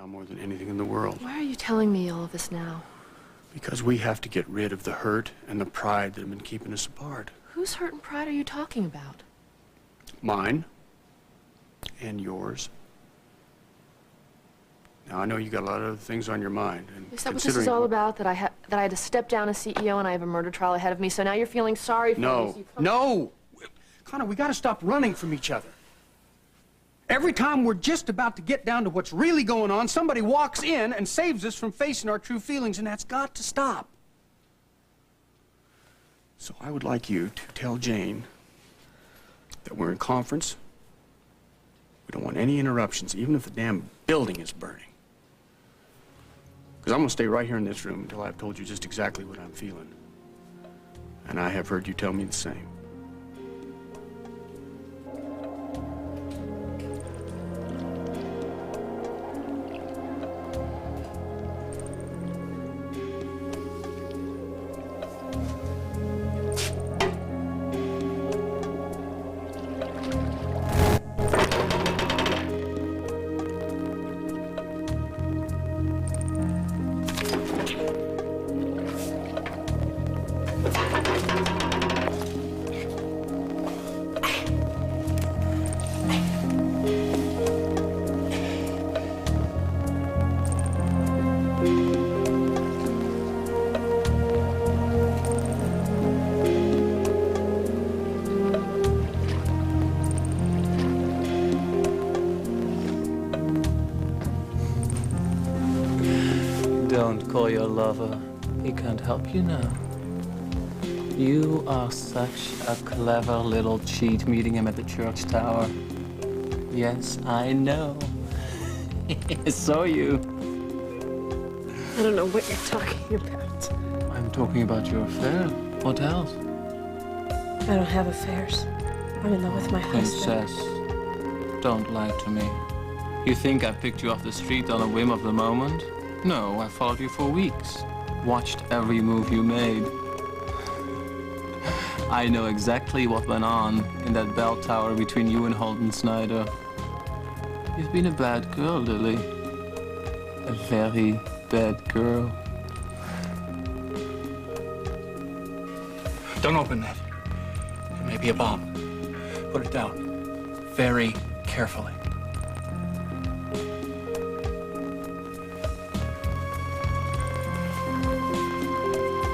now more than anything in the world. Why are you telling me all of this now? Because we have to get rid of the hurt and the pride that have been keeping us apart. Whose hurt and pride are you talking about? Mine. And yours. Now, I know you got a lot of other things on your mind. And is that what this is all about? That I had to step down as CEO and I have a murder trial ahead of me, so now you're feeling sorry for me? No! Connor, we gotta stop running from each other. Every time we're just about to get down to what's really going on, somebody walks in and saves us from facing our true feelings, and that's got to stop. So I would like you to tell Jane that we're in conference. We don't want any interruptions, even if the damn building is burning. Because I'm going to stay right here in this room until I've told you just exactly what I'm feeling. And I have heard you tell me the same. Don't call your lover. He can't help you now. You are such a clever little cheat meeting him at the church tower. Yes, I know. I saw you. I don't know what you're talking about. I'm talking about your affair. What else? I don't have affairs. I'm in love with my husband. Princess, don't lie to me. You think I picked you off the street on a whim of the moment? No, I followed you for weeks. Watched every move you made. I know exactly what went on in that bell tower between you and Holden Snyder. You've been a bad girl, Lily. A very bad girl. Don't open that. It may be a bomb. Put it down. Very carefully.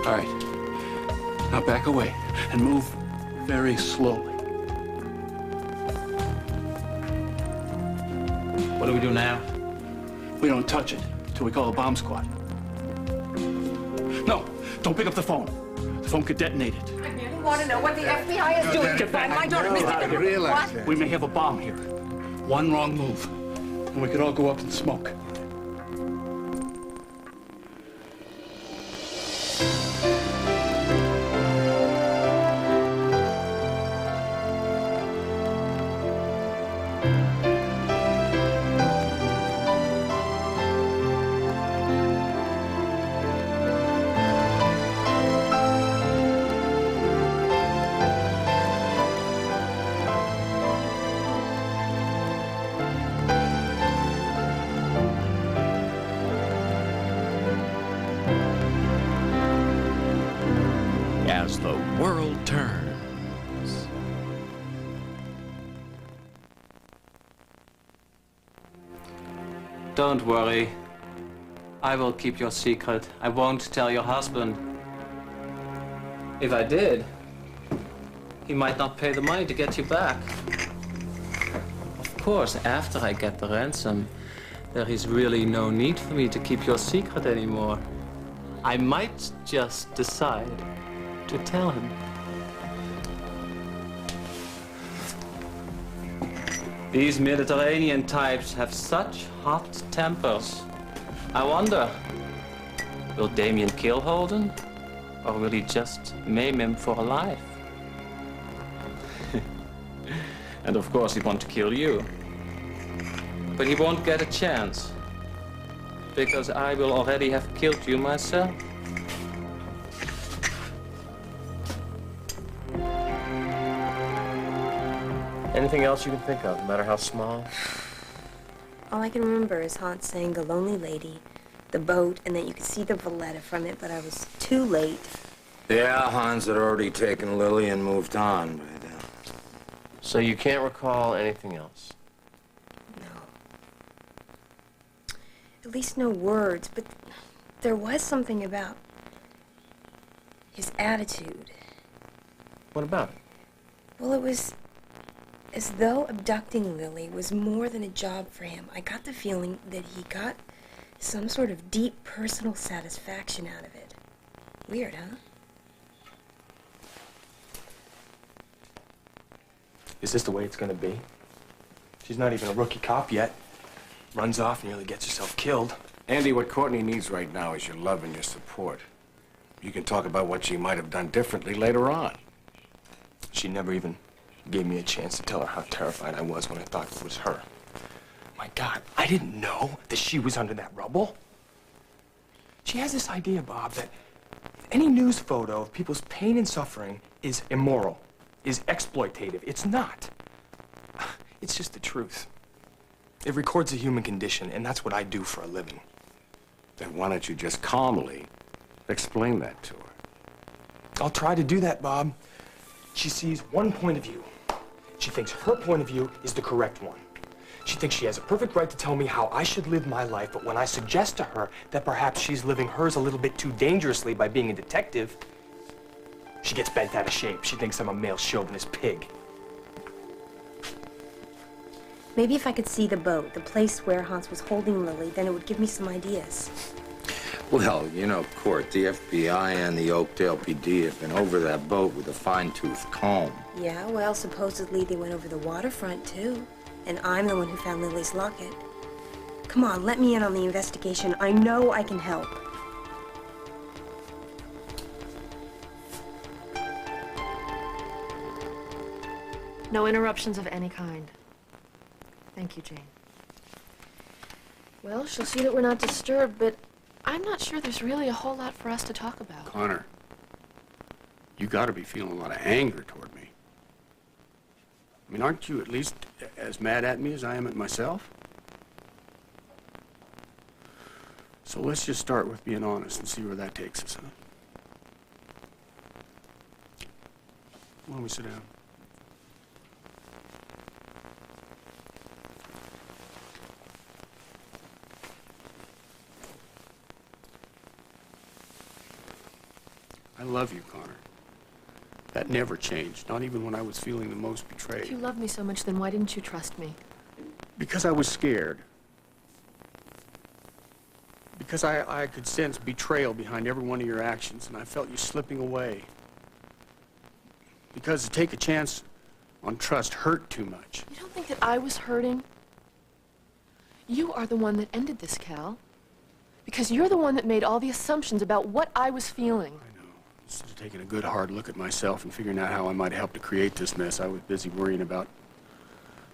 All right. Now back away and move very slowly. What do we do now? We don't touch it till we call the bomb squad. No, don't pick up the phone. The phone could detonate it. I really want to know what the FBI is doing to find my daughter, Mr. Relax. What? We may have a bomb here. One wrong move, and we could all go up in smoke. As the world turns. Don't worry. I will keep your secret. I won't tell your husband. If I did, he might not pay the money to get you back. Of course, after I get the ransom, there is really no need for me to keep your secret anymore. I might just decide to tell him. These Mediterranean types have such hot tempers. I wonder, will Damien kill Holden? Or will he just maim him for life? And of course he'd want to kill you. But he won't get a chance. Because I will already have killed you myself. Anything else you can think of, no matter how small? All I can remember is Hans saying the lonely lady, the boat, and that you could see the Valletta from it, but I was too late. Yeah, Hans had already taken Lily and moved on by then. So you can't recall anything else? No. At least no words, but there was something about his attitude. What about it? Well, it was as though abducting Lily was more than a job for him. I got the feeling that he got some sort of deep personal satisfaction out of it. Weird, huh? Is this the way it's gonna be? She's not even a rookie cop yet. Runs off and nearly gets herself killed. Andy, what Courtney needs right now is your love and your support. You can talk about what she might have done differently later on. She never even gave me a chance to tell her how terrified I was when I thought it was her. My God, I didn't know that she was under that rubble. She has this idea, Bob, that any news photo of people's pain and suffering is immoral, is exploitative. It's not. It's just the truth. It records the human condition, and that's what I do for a living. Then why don't you just calmly explain that to her? I'll try to do that, Bob. She sees one point of view. She thinks her point of view is the correct one. She thinks she has a perfect right to tell me how I should live my life, but when I suggest to her that perhaps she's living hers a little bit too dangerously by being a detective, she gets bent out of shape. She thinks I'm a male chauvinist pig. Maybe if I could see the boat, the place where Hans was holding Lily, then it would give me some ideas. Well, you know, Court, the FBI and the Oakdale PD have been over that boat with a fine-tooth comb. Yeah, well, supposedly they went over the waterfront, too. And I'm the one who found Lily's locket. Come on, let me in on the investigation. I know I can help. No interruptions of any kind. Thank you, Jane. Well, she'll see that we're not disturbed, but I'm not sure there's really a whole lot for us to talk about. Connor, you gotta be feeling a lot of anger toward me. I mean, aren't you at least as mad at me as I am at myself? So let's just start with being honest and see where that takes us, huh? Why don't we sit down? I love you, Connor. That never changed, not even when I was feeling the most betrayed. If you love me so much, then why didn't you trust me? Because I was scared. Because I could sense betrayal behind every one of your actions, and I felt you slipping away. Because to take a chance on trust hurt too much. You don't think that I was hurting? You are the one that ended this, Cal. Because you're the one that made all the assumptions about what I was feeling. I know. Instead of taking a good hard look at myself and figuring out how I might help to create this mess, I was busy worrying about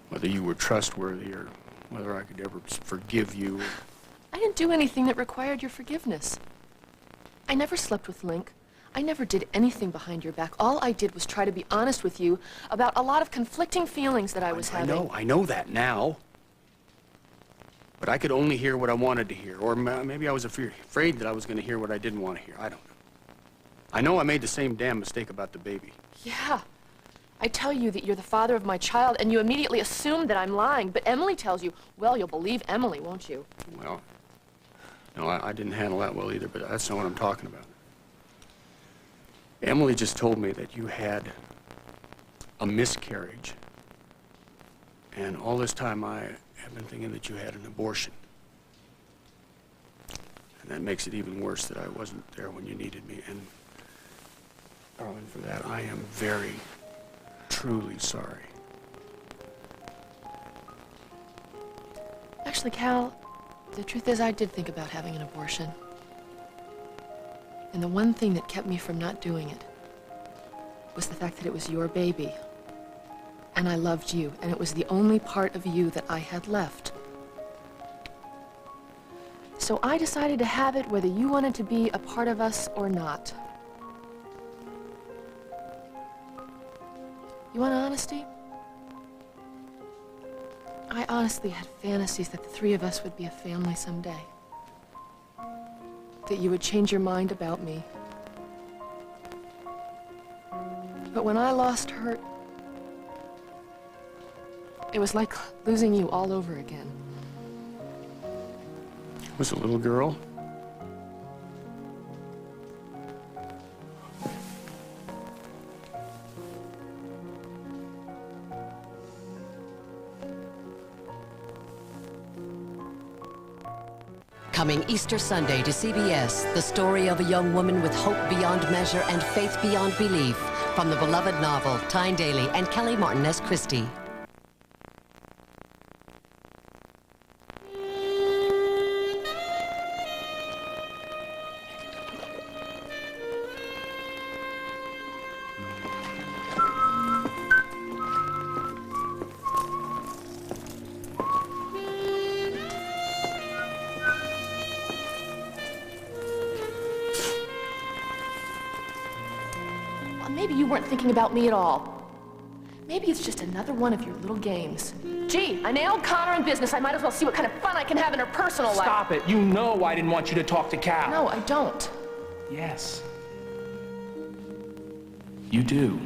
whether you were trustworthy or whether I could ever forgive you. I didn't do anything that required your forgiveness. I never slept with Link. I never did anything behind your back. All I did was try to be honest with you about a lot of conflicting feelings that I was having. I know that now. But I could only hear what I wanted to hear. Or maybe I was afraid that I was going to hear what I didn't want to hear. I don't know. I know I made the same damn mistake about the baby. Yeah. I tell you that you're the father of my child, and you immediately assume that I'm lying. But Emily tells you, well, you'll believe Emily, won't you? Well, no, I didn't handle that well either, but that's not what I'm talking about. Emily just told me that you had a miscarriage. And all this time I have been thinking that you had an abortion. And that makes it even worse that I wasn't there when you needed me. And, darling, for that I am very, truly sorry. Actually, Cal, the truth is I did think about having an abortion. And the one thing that kept me from not doing it was the fact that it was your baby. And I loved you, and it was the only part of you that I had left. So I decided to have it whether you wanted to be a part of us or not. You want honesty? I honestly had fantasies that the three of us would be a family someday. That you would change your mind about me. But when I lost Hurt, it was like losing you all over again. Was a little girl. Coming Easter Sunday to CBS, the story of a young woman with hope beyond measure and faith beyond belief, from the beloved novel, Tyne Daly and Kelly Martin as Christie. Maybe you weren't thinking about me at all. Maybe it's just another one of your little games. Gee, I nailed Connor in business. I might as well see what kind of fun I can have in her personal life. Stop it. You know I didn't want you to talk to Cal. No, I don't. Yes. You do.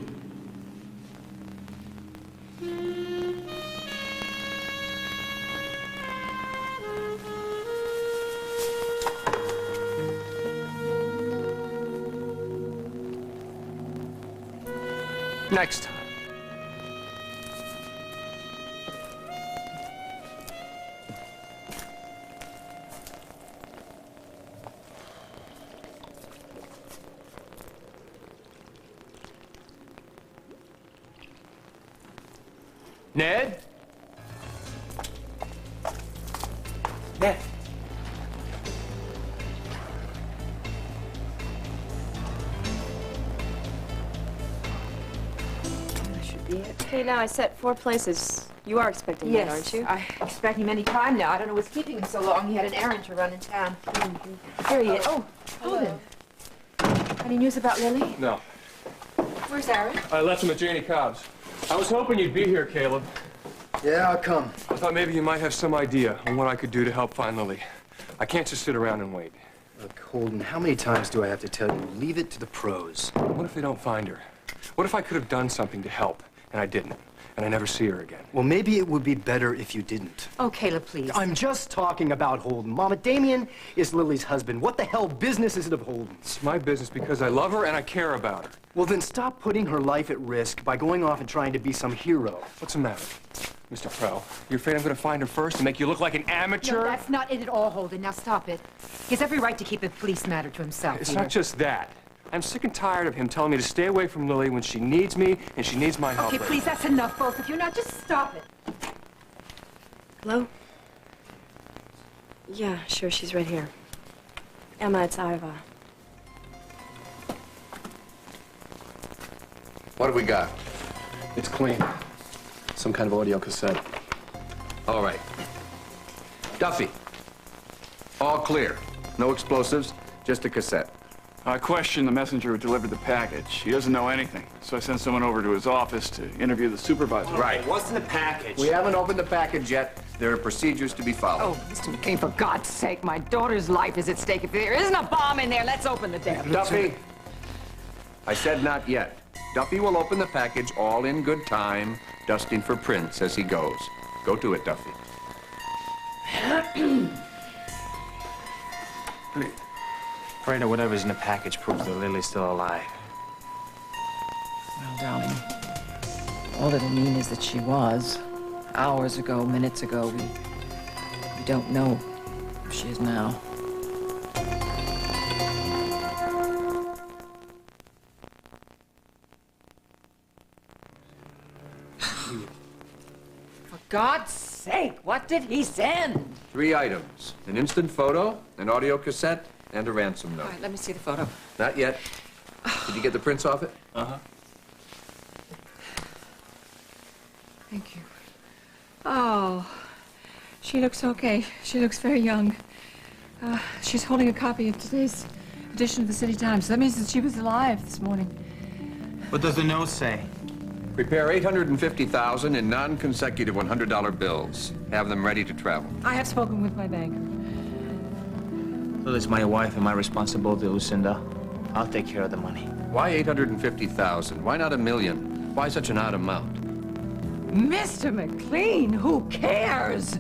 Next time. Ned? Ned. Hey, now I set 4 places. You are expecting that, aren't you? I expect him any time now. I don't know what's keeping him so long. He had an errand to run in town. Here he is. Oh, Holden. Any news about Lily? No. Where's Aaron? I left him at Janie Cobb's. I was hoping you'd be here, Caleb. Yeah, I'll come. I thought maybe you might have some idea on what I could do to help find Lily. I can't just sit around and wait. Look, Holden, how many times do I have to tell you? Leave it to the pros. What if they don't find her? What if I could have done something to help, and I didn't, and I never see her again? Well, maybe it would be better if you didn't. Oh, Caleb, please. I'm just talking about Holden. Mama, Damien is Lily's husband. What the hell business is it of Holden's? It's my business because I love her and I care about her. Well, then stop putting her life at risk by going off and trying to be some hero. What's the matter, Mr. Pro? You're afraid I'm going to find her first and make you look like an amateur? No, that's not it at all, Holden. Now stop it. He has every right to keep the police matter to himself. It's not just that. I'm sick and tired of him telling me to stay away from Lily when she needs me and she needs my help. Okay, please, that's enough, both of you. Now just stop it. Hello? Yeah, sure, she's right here. Emma, it's Iva. What do we got? It's clean. Some kind of audio cassette. All right. Duffy. All clear. No explosives, just a cassette. I questioned the messenger who delivered the package. He doesn't know anything, so I sent someone over to his office to interview the supervisor. Right. What's in the package? We haven't opened the package yet. There are procedures to be followed. Oh, Mr. McCain, for God's sake, my daughter's life is at stake. If there isn't a bomb in there, let's open the damn. Duffy. I said not yet. Duffy will open the package all in good time, dusting for prints as he goes. Go to it, Duffy. Pray that whatever's in the package proves that Lily's still alive. Well, darling, all it'll mean is that she was. Hours ago, minutes ago, we don't know if she is now. For God's sake, what did he send? 3 items. An instant photo, an audio cassette, and a ransom note. All right, let me see the photo. Not yet. Did you get the prints off it? Uh-huh. Thank you. Oh, she looks okay. She looks very young. She's holding a copy of today's edition of the City Times. That means that she was alive this morning. What does the note say? Prepare 850,000 in non-consecutive $100 bills. Have them ready to travel. I have spoken with my banker. Lily's my wife and my responsibility, Lucinda. I'll take care of the money. Why 850,000? Why not $1 million? Why such an odd amount? Mr. McLean, who cares?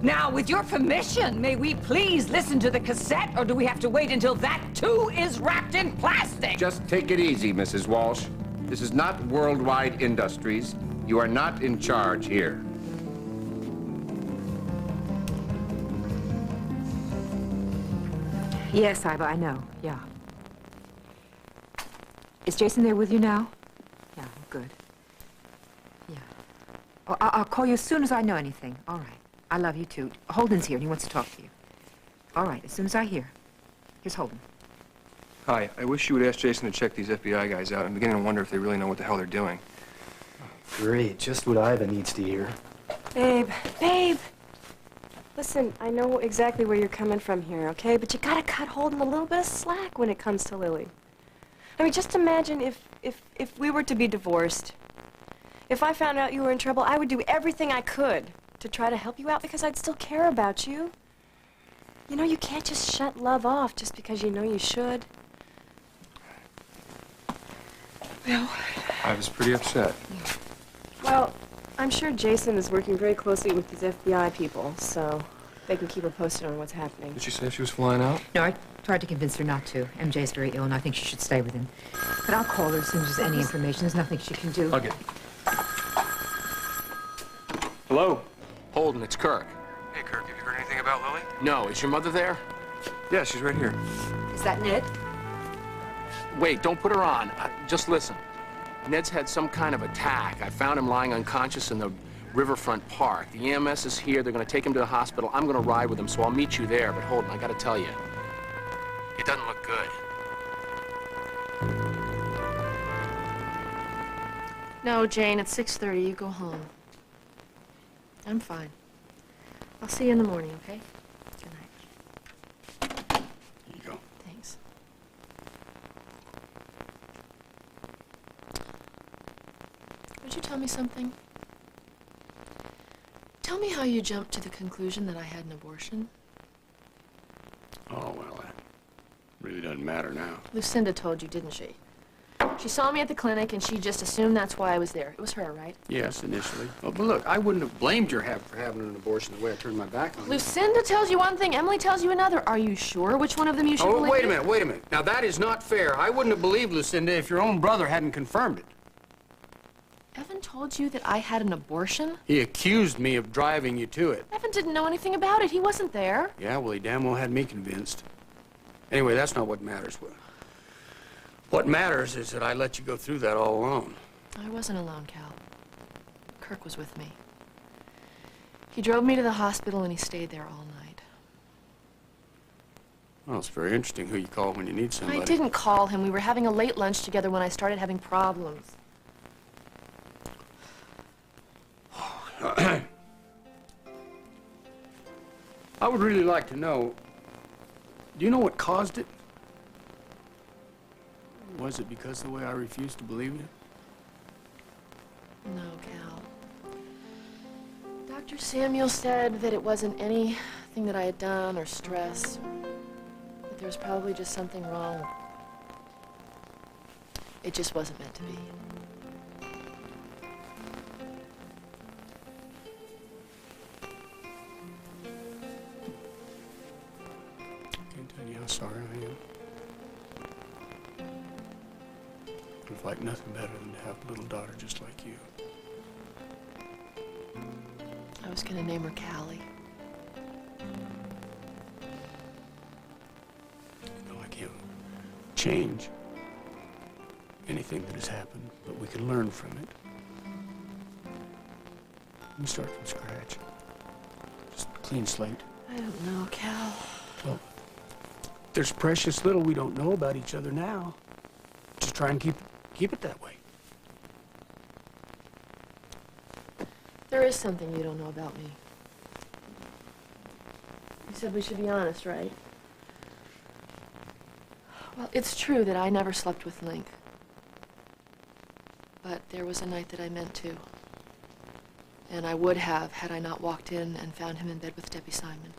Now, with your permission, may we please listen to the cassette, or do we have to wait until that, too, is wrapped in plastic? Just take it easy, Mrs. Walsh. This is not Worldwide Industries. You are not in charge here. Yes, Iva, I know. Yeah. Is Jason there with you now? Yeah, good. Yeah. Oh, I'll call you as soon as I know anything. All right. I love you, too. Holden's here, and he wants to talk to you. All right, as soon as I hear. Here's Holden. Hi, I wish you would ask Jason to check these FBI guys out. I'm beginning to wonder if they really know what the hell they're doing. Great, just what Iva needs to hear. Babe, babe! Listen, I know exactly where you're coming from here, okay? But you gotta cut Holden a little bit of slack when it comes to Lily. I mean, just imagine if we were to be divorced. If I found out you were in trouble, I would do everything I could to try to help you out because I'd still care about you. You know, you can't just shut love off just because you know you should. Well, I was pretty upset. Well, I'm sure Jason is working very closely with these FBI people, so they can keep her posted on what's happening. Did she say she was flying out? No, I tried to convince her not to. MJ's very ill, and I think she should stay with him. But I'll call her as soon as there's any information. There's nothing she can do. Okay. Hello? Holden, it's Kirk. Hey, Kirk, have you heard anything about Lily? No, is your mother there? Yeah, she's right here. Is that Ned? Wait, don't put her on. Just listen. Ned's had some kind of attack. I found him lying unconscious in the Riverfront Park. The EMS is here. They're going to take him to the hospital. I'm going to ride with him, so I'll meet you there. But Holden, I got to tell you, it doesn't look good. No, Jane, it's 6:30. You go home. I'm fine. I'll see you in the morning, okay? Good night. Here you go. Thanks. Would you tell me something? Tell me how you jumped to the conclusion that I had an abortion. Oh, well, that really doesn't matter now. Lucinda told you, didn't she? She saw me at the clinic, and she just assumed that's why I was there. It was her, right? Yes, initially. Oh, but look, I wouldn't have blamed her for having an abortion the way I turned my back on her. Lucinda tells you one thing, Emily tells you another. Are you sure which one of them you should believe? Wait a minute, wait a minute. Now, that is not fair. I wouldn't have believed Lucinda if your own brother hadn't confirmed it. Evan told you that I had an abortion? He accused me of driving you to it. Evan didn't know anything about it. He wasn't there. Yeah, well, he damn well had me convinced. Anyway, that's not what matters. What matters is that I let you go through that all alone. I wasn't alone, Cal. Kirk was with me. He drove me to the hospital, and he stayed there all night. Well, it's very interesting who you call when you need somebody. I didn't call him. We were having a late lunch together when I started having problems. I would really like to know, do you know what caused it? Was it because of the way I refused to believe you? No, Cal. Dr. Samuel said that it wasn't anything that I had done or stress. That there was probably just something wrong. It just wasn't meant to be. I can't tell you how sorry I am. I'd like nothing better than to have a little daughter just like you. I was gonna name her Callie. No, I can't change anything that has happened, but we can learn from it. We start from scratch. Just a clean slate. I don't know, Cal. Well, there's precious little we don't know about each other now. Just try and keep it that way. There is something you don't know about me. You said we should be honest, right? Well, it's true that I never slept with Link. But there was a night that I meant to. And I would have had I not walked in and found him in bed with Debbie Simon.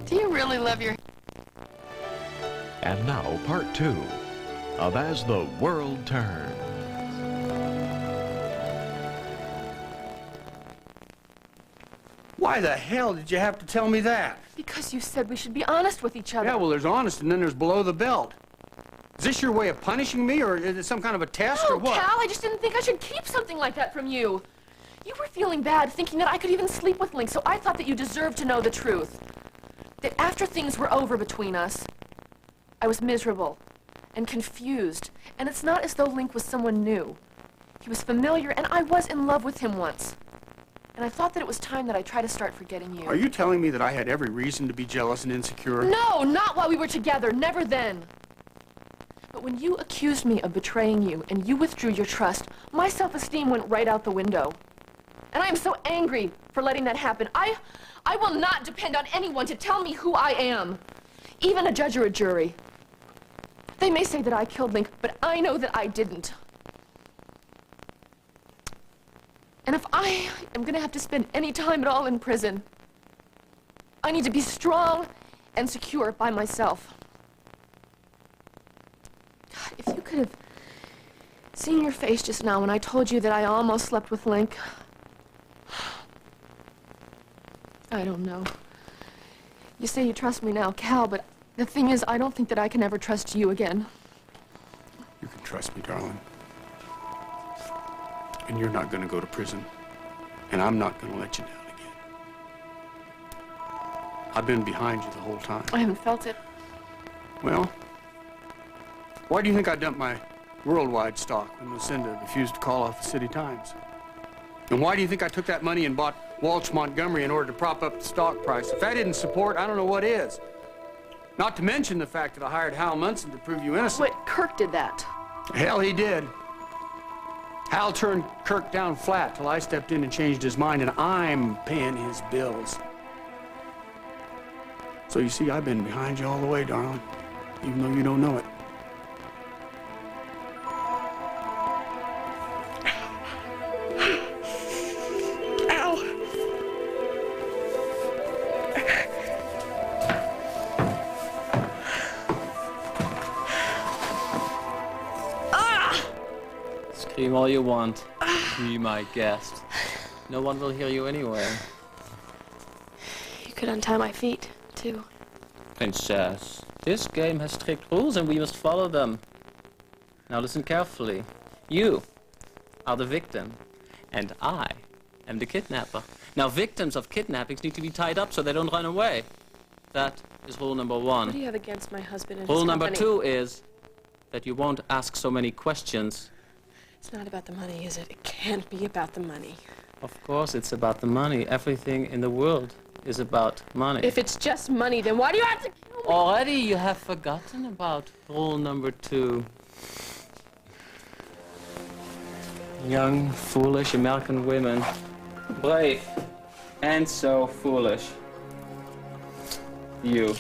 Do you really love your... And now, part 2 of As the World Turns. Why the hell did you have to tell me that? Because you said we should be honest with each other. Yeah, well, there's honest and then there's below the belt. Is this your way of punishing me, or is it some kind of a test, or what? Cal, I just didn't think I should keep something like that from you. You were feeling bad, thinking that I could even sleep with Link, so I thought that you deserved to know the truth. That after things were over between us, I was miserable and confused, and it's not as though Link was someone new. He was familiar, and I was in love with him once. And I thought that it was time that I try to start forgetting you. Are you telling me that I had every reason to be jealous and insecure? No, not while we were together, never then. But when you accused me of betraying you and you withdrew your trust, my self-esteem went right out the window. And I am so angry for letting that happen. I will not depend on anyone to tell me who I am, even a judge or a jury. They may say that I killed Link, but I know that I didn't. And if I am going to have to spend any time at all in prison, I need to be strong and secure by myself. God, if you could have seen your face just now when I told you that I almost slept with Link. I don't know. You say you trust me now, Cal, but the thing is, I don't think that I can ever trust you again. You can trust me, darling. And you're not going to go to prison. And I'm not going to let you down again. I've been behind you the whole time. I haven't felt it. Well, why do you think I dumped my worldwide stock when Lucinda refused to call off the City Times? And why do you think I took that money and bought Walsh Montgomery in order to prop up the stock price? If that isn't support, I don't know what is. Not to mention the fact that I hired Hal Munson to prove you innocent. Wait, Kirk did that. Hell, he did. Hal turned Kirk down flat till I stepped in and changed his mind, and I'm paying his bills. So you see, I've been behind you all the way, darling, even though you don't know it. Scream all you want. Be my guest. No one will hear you anyway. You could untie my feet, too. Princess, this game has strict rules and we must follow them. Now listen carefully. You are the victim, and I am the kidnapper. Now victims of kidnappings need to be tied up so they don't run away. That is rule number 1. What do you have against my husband and Rule his number company? 2 is that you won't ask so many questions. It's not about the money, is it? It can't be about the money. Of course it's about the money. Everything in the world is about money. If it's just money, then why do you have to kill me? Already you have forgotten about rule number 2. Young, foolish American women. Brave and so foolish. You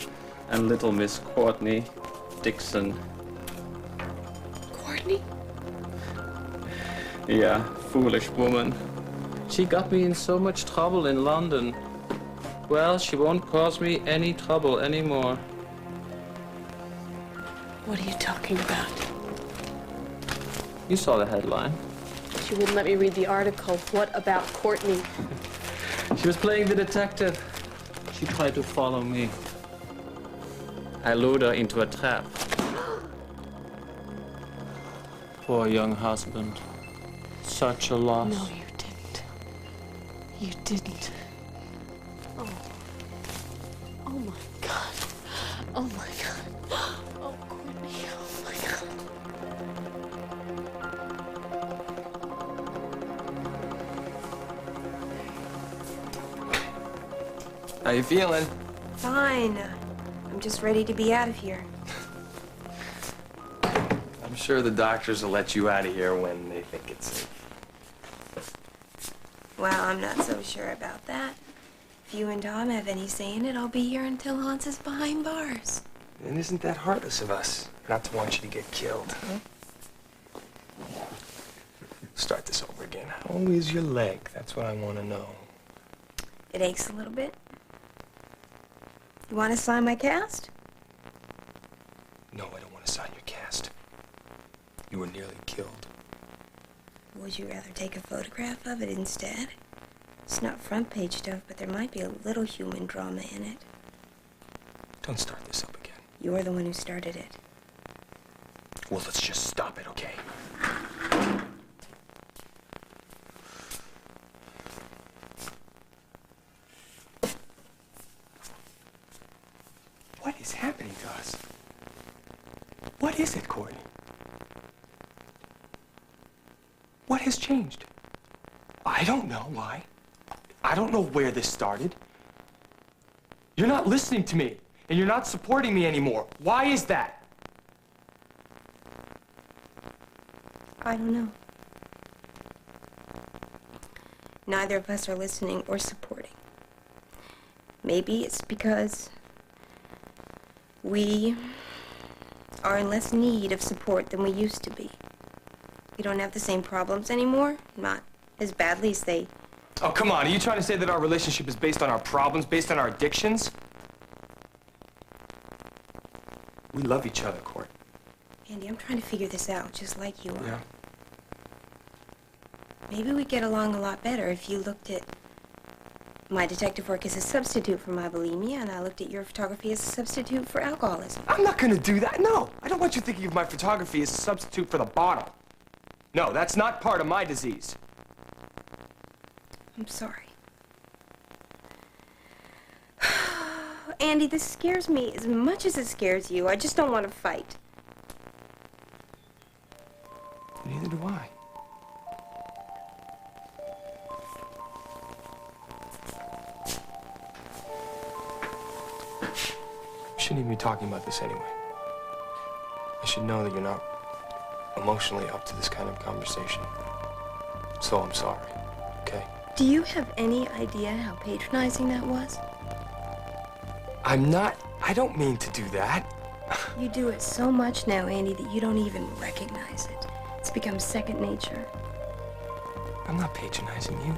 and little Miss Courtney Dixon. Courtney? Yeah, foolish woman. She got me in so much trouble in London. Well, she won't cause me any trouble anymore. What are you talking about? You saw the headline. She wouldn't let me read the article. What about Courtney? She was playing the detective. She tried to follow me. I lured her into a trap. Poor young husband. Such a loss. No, you didn't. You didn't. Oh. Oh my God. Oh my God. Oh, Courtney. Oh my God. How you feeling? Fine. I'm just ready to be out of here. I'm sure the doctors will let you out of here when they think it's safe. Well, I'm not so sure about that. If you and Tom have any say in it, I'll be here until Hans is behind bars. And isn't that heartless of us, not to want you to get killed, huh? Start this over again. How is your leg? That's what I want to know. It aches a little bit. You want to sign my cast? No, I don't want to sign your cast. You were nearly killed. Would you rather take a photograph of it instead? It's not front page stuff, but there might be a little human drama in it. Don't start this up again. You're the one who started it. Well, let's just stop it, okay? What is happening to us? What is it, Courtney? What has changed? I don't know why. I don't know where this started. You're not listening to me, and you're not supporting me anymore. Why is that? I don't know. Neither of us are listening or supporting. Maybe it's because we are in less need of support than we used to be. We don't have the same problems anymore, not as badly as they... Oh, come on. Are you trying to say that our relationship is based on our problems, based on our addictions? We love each other, Court. Andy, I'm trying to figure this out, just like you are. Yeah. Maybe we'd get along a lot better if you looked at my detective work as a substitute for my bulimia, and I looked at your photography as a substitute for alcoholism. I'm not gonna do that, no. I don't want you thinking of my photography as a substitute for the bottle. No, that's not part of my disease. I'm sorry. Andy, this scares me as much as it scares you. I just don't want to fight. Neither do I. We shouldn't even be talking about this anyway. I should know that you're not emotionally up to this kind of conversation. So I'm sorry, okay? Do you have any idea how patronizing that was? I don't mean to do that. You do it so much now, Andy, that you don't even recognize it. It's become second nature. I'm not patronizing you.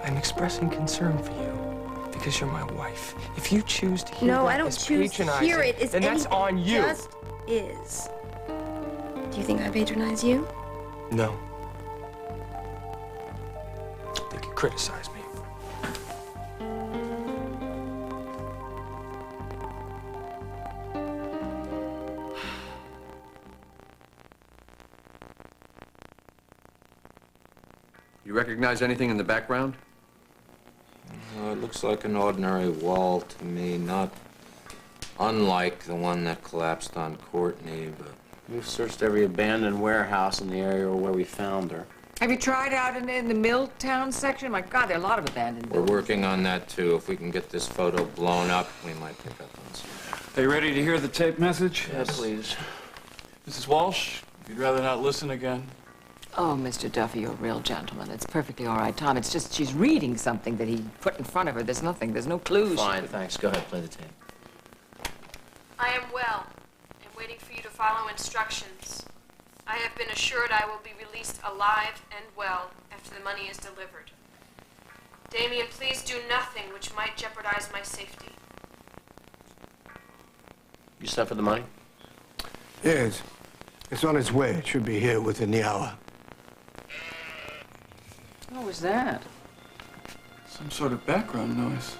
I'm expressing concern for you because you're my wife. If you choose to hear No, that I don't as choose to patronizing, hear it as then that's anything. on you. It just is. Do you think I patronize you? No. I think you criticize me. You recognize anything in the background? It looks like an ordinary wall to me, not unlike the one that collapsed on Courtney, but... We've searched every abandoned warehouse in the area where we found her. Have you tried out in the Milltown section? My God, there are a lot of abandoned We're buildings. working on that, too. If we can get this photo blown up, we might pick up on some. Are you ready to hear the tape message? Yes, please. Mrs. Walsh, you'd rather not listen again? Oh, Mr. Duffy, you're a real gentleman. It's perfectly all right, Tom. It's just she's reading something that he put in front of her. There's nothing. There's no clues. Fine, thanks. Go ahead, play the tape. I am well and waiting for you to follow instructions. I have been assured I will be released alive and well after the money is delivered. Damien, please do nothing which might jeopardize my safety. You sent for the money? Yes. It's on its way. It should be here within the hour. What was that? Some sort of background noise.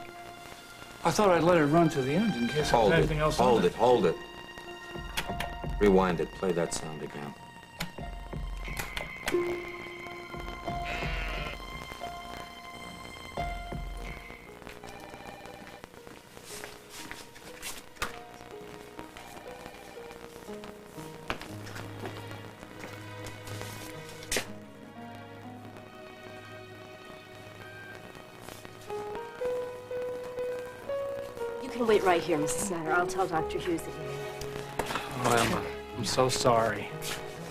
I thought I'd let it run to the end in case there was anything else on it. Hold it. Rewind it. Play that sound again. You can wait right here, Mrs. Snyder. I'll tell Dr. Hughes that you... Oh, Emma, I'm so sorry.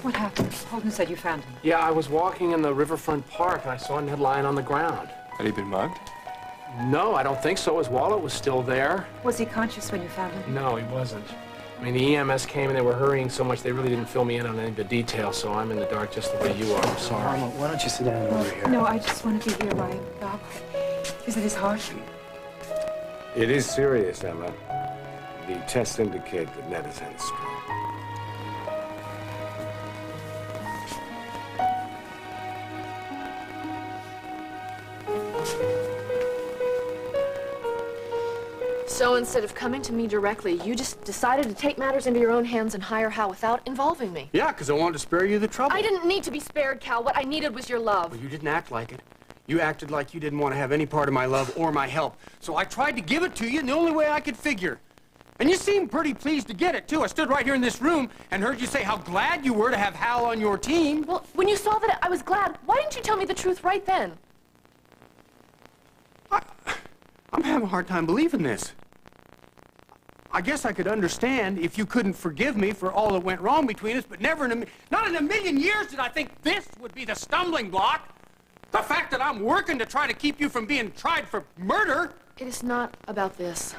What happened? Holden said you found him. Yeah, I was walking in the riverfront park and I saw Ned lying on the ground. Had he been mugged? No, I don't think so. His wallet was still there. Was he conscious when you found him? No, he wasn't. I mean, the EMS came and they were hurrying so much they really didn't fill me in on any of the details, so I'm in the dark just the way you are. I'm sorry. Mama, why don't you sit down over here? No, I just want to be here while Bob. Is it his heart? It is serious, Emma. The tests indicate that Ned is in a stroke. So instead of coming to me directly, you just decided to take matters into your own hands and hire Hal without involving me. Yeah, because I wanted to spare you the trouble. I didn't need to be spared, Cal. What I needed was your love. Well, you didn't act like it. You acted like you didn't want to have any part of my love or my help. So I tried to give it to you in the only way I could figure. And you seemed pretty pleased to get it, too. I stood right here in this room and heard you say how glad you were to have Hal on your team. Well, when you saw that I was glad, why didn't you tell me the truth right then? I'm having a hard time believing this. I guess I could understand if you couldn't forgive me for all that went wrong between us, but not in a million years did I think this would be the stumbling block. The fact that I'm working to try to keep you from being tried for murder. It is not about this.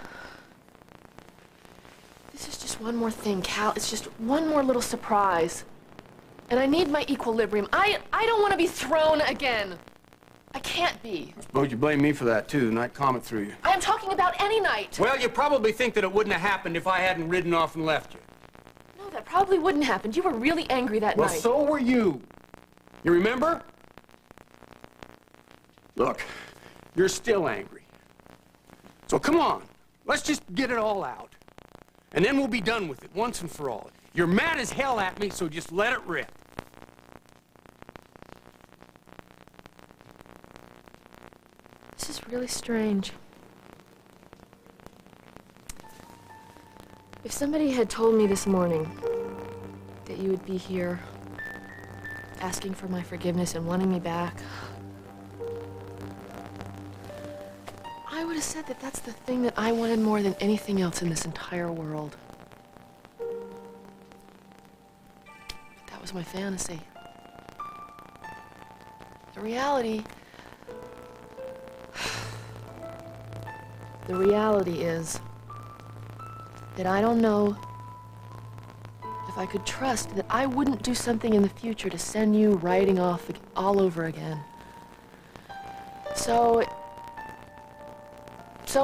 This is just one more thing, Cal. It's just one more little surprise. And I need my equilibrium. I don't want to be thrown again. I can't be. I suppose you blame me for that, too, the night Comet threw you. I am talking about any night. Well, you probably think that it wouldn't have happened if I hadn't ridden off and left you. No, that probably wouldn't happen. You were really angry that night. Well, so were you. You remember? Look, you're still angry. So come on, let's just get it all out. And then we'll be done with it once and for all. You're mad as hell at me, so just let it rip. This is really strange. If somebody had told me this morning that you would be here asking for my forgiveness and wanting me back, I would have said that that's the thing that I wanted more than anything else in this entire world. But that was my fantasy. The reality is that I don't know if I could trust that I wouldn't do something in the future to send you riding off all over again. So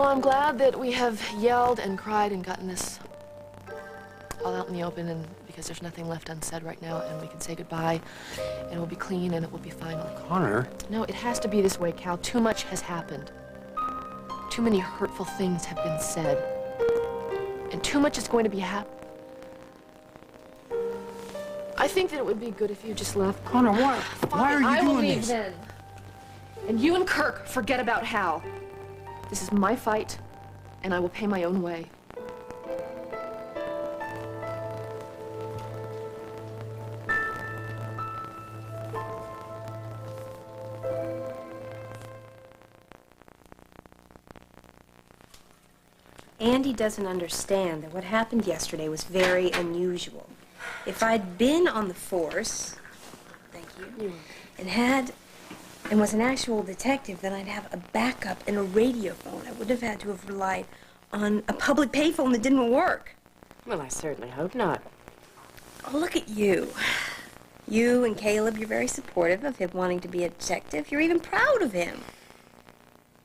I'm glad that we have yelled and cried and gotten this all out in the open, and because there's nothing left unsaid right now, and we can say goodbye, and it will be clean, and it will be final. Connor. No, it has to be this way, Cal. Too much has happened. Too many hurtful things have been said. And too much is going to be I think that it would be good if you just left. Connor, why are you I will doing leave this? then. And you and Kirk, forget about Hal. This is my fight, and I will pay my own way. Andy doesn't understand that what happened yesterday was very unusual. If I'd been on the force, thank you, and was an actual detective, then I'd have a backup and a radio phone. I wouldn't have had to have relied on a public payphone that didn't work. Well, I certainly hope not. Oh, look at you. You and Caleb, you're very supportive of him wanting to be a detective. You're even proud of him.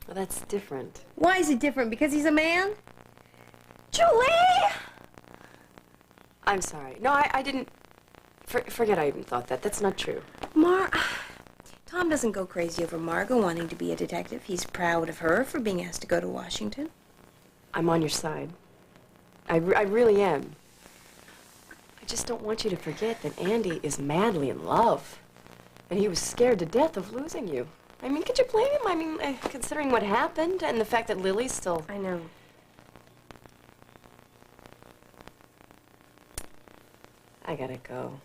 Well, that's different. Why is it different? Because he's a man? Julie! I'm sorry. No, I didn't... forget I even thought that. That's not true. Tom doesn't go crazy over Margot wanting to be a detective. He's proud of her for being asked to go to Washington. I'm on your side. I really am. I just don't want you to forget that Andy is madly in love. And he was scared to death of losing you. I mean, could you blame him? I mean, considering what happened and the fact that Lily's still... I know. I gotta go.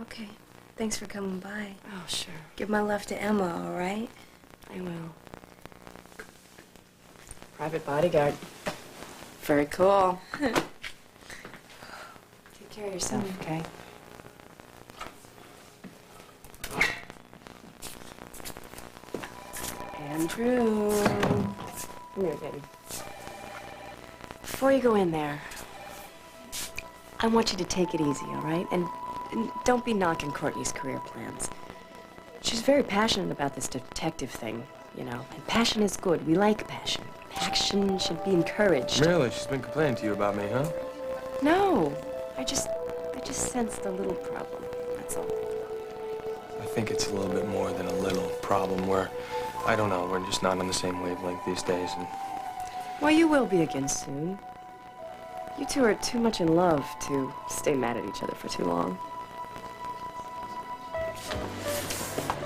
Okay. Thanks for coming by. Oh, sure. Give my love to Emma, all right? I will. Private bodyguard. Very cool. Take care of yourself, okay? Andrew. Come here, baby. Before you go in there, I want you to take it easy, all right? And don't be knocking Courtney's career plans. She's very passionate about this detective thing, you know. And passion is good. We like passion. Passion should be encouraged. Really? She's been complaining to you about me, huh? No. I just sensed a little problem. That's all. I think it's a little bit more than a little problem where, I don't know, we're just not on the same wavelength these days. And Well, you will be again soon. You two are too much in love to stay mad at each other for too long.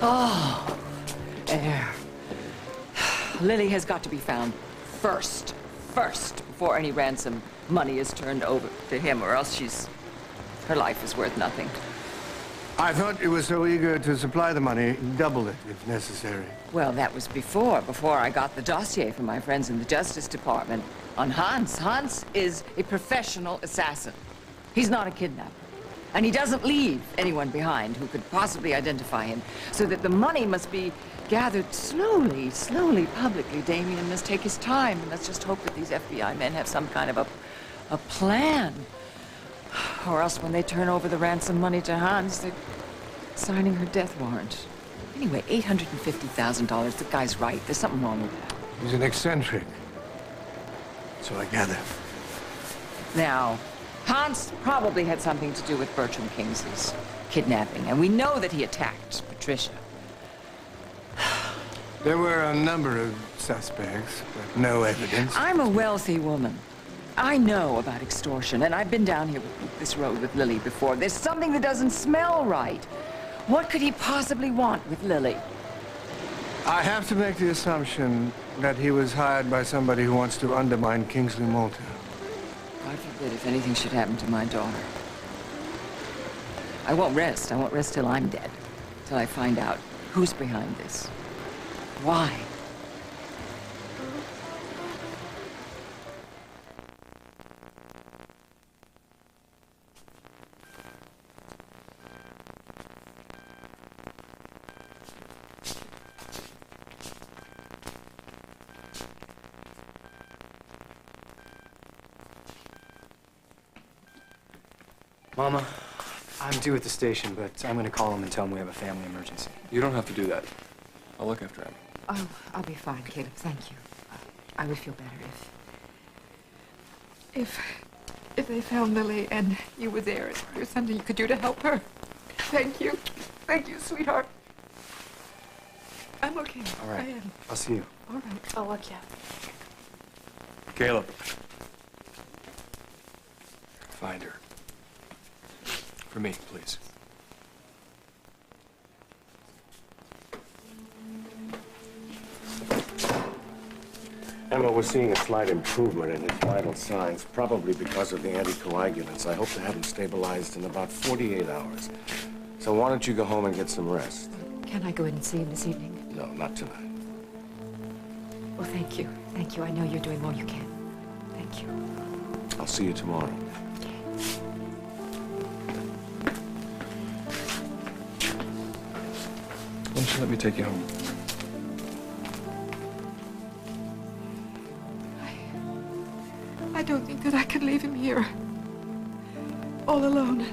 Oh, air. Lily has got to be found first, before any ransom money is turned over to him, or else her life is worth nothing. I thought you were so eager to supply the money, double it if necessary. Well, that was before I got the dossier from my friends in the Justice Department on Hans. Hans is a professional assassin. He's not a kidnapper. And he doesn't leave anyone behind who could possibly identify him, so that the money must be gathered slowly, publicly. Damien must take his time, and let's just hope that these FBI men have some kind of a plan. Or else when they turn over the ransom money to Hans, they're signing her death warrant. Anyway, $850,000, the guy's right. There's something wrong with that. He's an eccentric. So I gather. Now, Hans probably had something to do with Bertram Kingsley's kidnapping, and we know that he attacked Patricia. There were a number of suspects, but no evidence. I'm a wealthy woman. I know about extortion, and I've been down here with this road with Lily before. There's something that doesn't smell right. What could he possibly want with Lily? I have to make the assumption that he was hired by somebody who wants to undermine Kingsley Malta. God forbid if anything should happen to my daughter. I won't rest. I won't rest till I'm dead. Till I find out who's behind this. Why? Mama, I'm due at the station, but I'm gonna call him and tell him we have a family emergency. you don't have to do that. I'll look after him. Oh, I'll be fine, Caleb. Thank you. I would feel better If they found Lily and you were there, is there something you could do to help her? Thank you. Thank you, sweetheart. I'm okay. All right. I am. I'll see you. All right. I'll look, yeah. Caleb. Find her. For me, please. Emma, we're seeing a slight improvement in his vital signs, probably because of the anticoagulants. I hope to have him stabilized in about 48 hours. So why don't you go home and get some rest? Can I go in and see him this evening? No, not tonight. Well, thank you. Thank you. I know you're doing all you can. Thank you. I'll see you tomorrow. Why don't you let me take you home? I don't think that I could leave him here. All alone.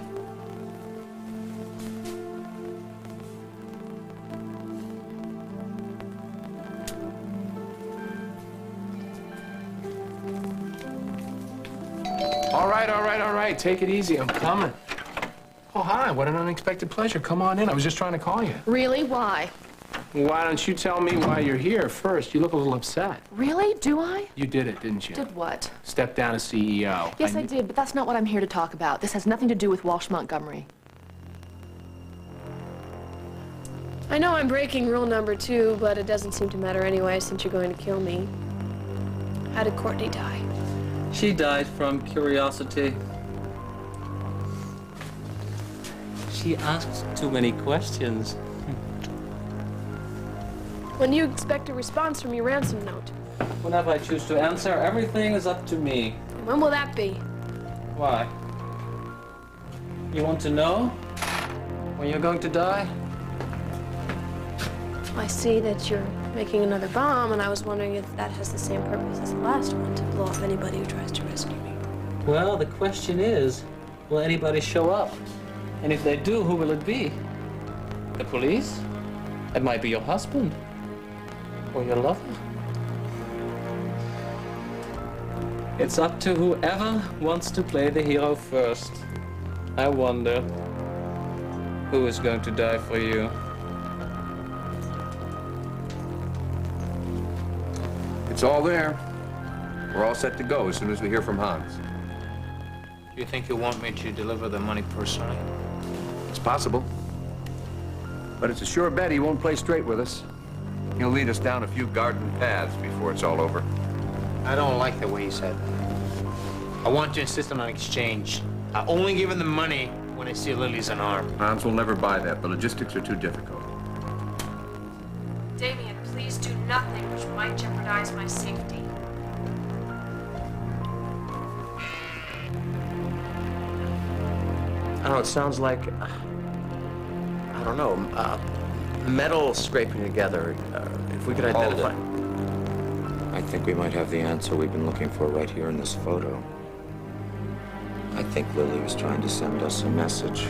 All right. Take it easy. I'm coming. Oh, hi. What an unexpected pleasure. Come on in. I was just trying to call you. Really? Why? Why don't you tell me why you're here first? You look a little upset. Really? Do I? You did it, didn't you? Did what? Step down as CEO. Yes, I did, but that's not what I'm here to talk about. This has nothing to do with Walsh Montgomery. I know I'm breaking rule number 2, but it doesn't seem to matter anyway since you're going to kill me. How did Courtney die? She died from curiosity. She asked too many questions. When do you expect a response from your ransom note? Whenever I choose to answer, everything is up to me. When will that be? Why? You want to know when you're going to die? I see that you're making another bomb, and I was wondering if that has the same purpose as the last one, to blow up anybody who tries to rescue me. Well, the question is, will anybody show up? And if they do, who will it be? The police? It might be your husband. Or your lover. It's up to whoever wants to play the hero first. I wonder who is going to die for you. It's all there. We're all set to go as soon as we hear from Hans. Do you think you want me to deliver the money personally? It's possible. But it's a sure bet he won't play straight with us. He'll lead us down a few garden paths before it's all over. I don't like the way you said that. I want to insist on an exchange. I only give him the money when I see Lily's unarmed. Hans will never buy that. The logistics are too difficult. Damien, please do nothing which might jeopardize my safety. I don't know, it sounds like, I don't know, metal scraping together. If we could identify... I think we might have the answer we've been looking for right here in this photo. I think Lily was trying to send us a message.